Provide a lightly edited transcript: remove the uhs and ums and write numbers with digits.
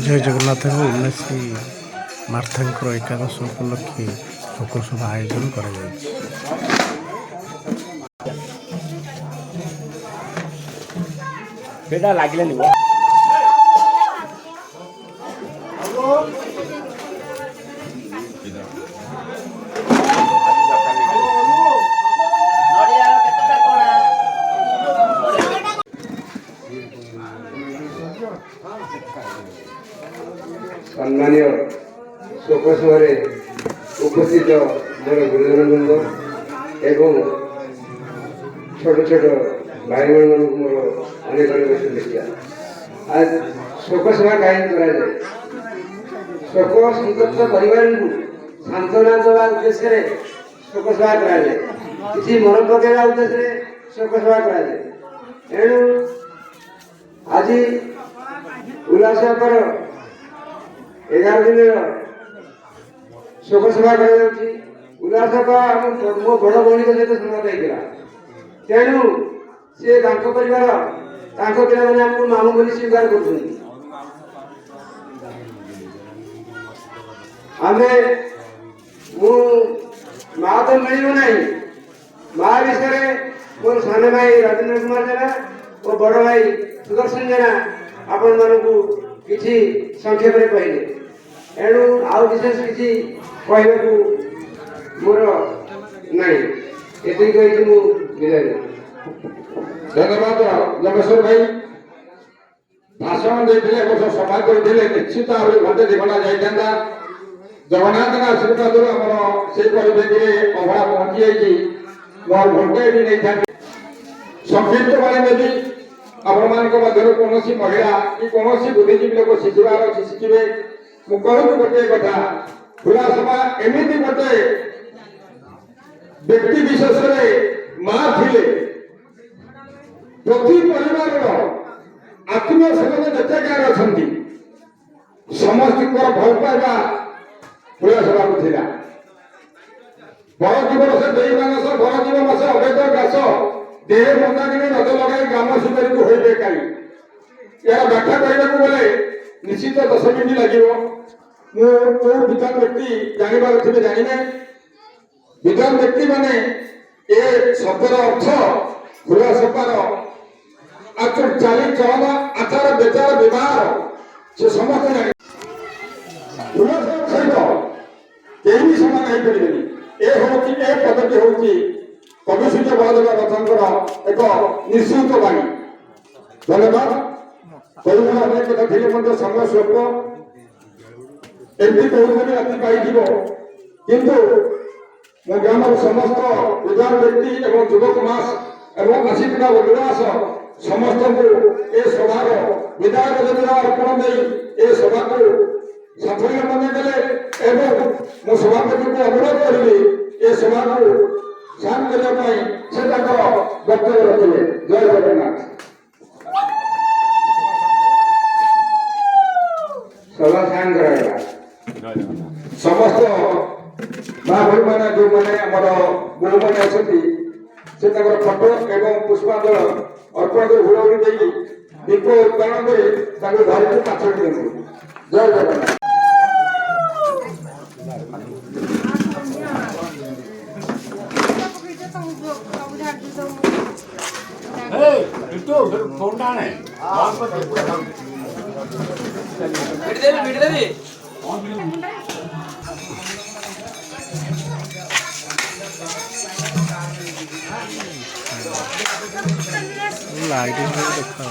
जय जगन्नाथ उन्नीस मार्थांकर एकादश उपलक्षे शोकसभा आयोजन करा सम्मान्य शोकसभा उपस्थित मोर गुरुजनवृंद एवं छोट छोट भाई बहन मोर अनेक अनेक शुभेच्छा। आज शोकसभा कहीं कराए शोक संतप्त परिवार सांत्वना देवा उद्देश्य शोकसभा कराए किसी मन पकेवा उद्देश्य शोकसभा कराए एणु आज उल्लासकर 11 दिन शोकसभा उल्लासक मो बड़ भौणी सहित सम्मत होता तेणु सी परिवार पिला मामू बोली स्वीकार कर माँ तो मिल ना माँ विषय मोर सान भाई राजेंद्र कुमार जेना और बड़ भाई सुदर्शन जेना आपण मानू किसी संक्षेप कहले एणु आउ विशेष किसी कहू मोर नहीं ये कही विदाय। धन्यवाद जगेश्वर भाई भाषण देते सभा करते निश्चित भाव घंटे 2 घंटा जाता जगन्नाथ आशीर्वाद आम से परिप्रेक्षी अभा पहुंची जाइए घंटे भी नहीं था संक्षिप्त वाले यदि आपण मध्य कौन महिला कि कौन बुद्धिजीवी लोक शिखार अच्छे शिखे मुझे गोटे कथा खुला सभा एमती गोटे व्यक्ति विशेष माँ थे प्रति परिवार आत्मीय सेवन जिते गाँव अच्छा समस्त भल पाइबा खुला सभा को थिला बड़ जीवन से दे मानस बड़ जीवन मास अवैध घास देह बंदा कि रज लगे ग्राम सुधारी को हो बेकारी यार व्याख्या करने को बोले निश्चित 10 मिनिट लगे विद्वान व्यक्ति जानवर थे जानवे विद्वान व्यक्ति माने ए शब्दर अर्थ खुला सभार चाली चलन आचार विचार व्यवहार से समस्त जाने खुला सभा सहित कहीं भी समान हो पारे ए पदटी हूँ कवि सूर्य बलदेव रथंकर एक निःशुल्क बाणी धन्यवाद परिवार अनेक कथा थे समय स्वल्प एमती कहते राति पाई किंतु मो ग्राम समस्त विद्वान व्यक्ति एवं युवक मास एवं आशीर्वाद उल्लास समस्त को ए सभार विदाय अर्पण दे सभा को साफल्य मन कले एवं मो सभापति को अनुरोध करी ए सभा को शांत करने से वक्तव्य रखिए। जय जगन्नाथ। सभा शांत कराइबा समस्त माँ भाई मैंने जो मैंने आमर बोल मैंने अच्छे से फोटो एवं पुष्पांजल अर्पण कर हुड़हुड़ी दे दीप उत्पादन कर धरिक पाछड़ दिखाते। जय जगन्नाथ। लाइटिंग देखा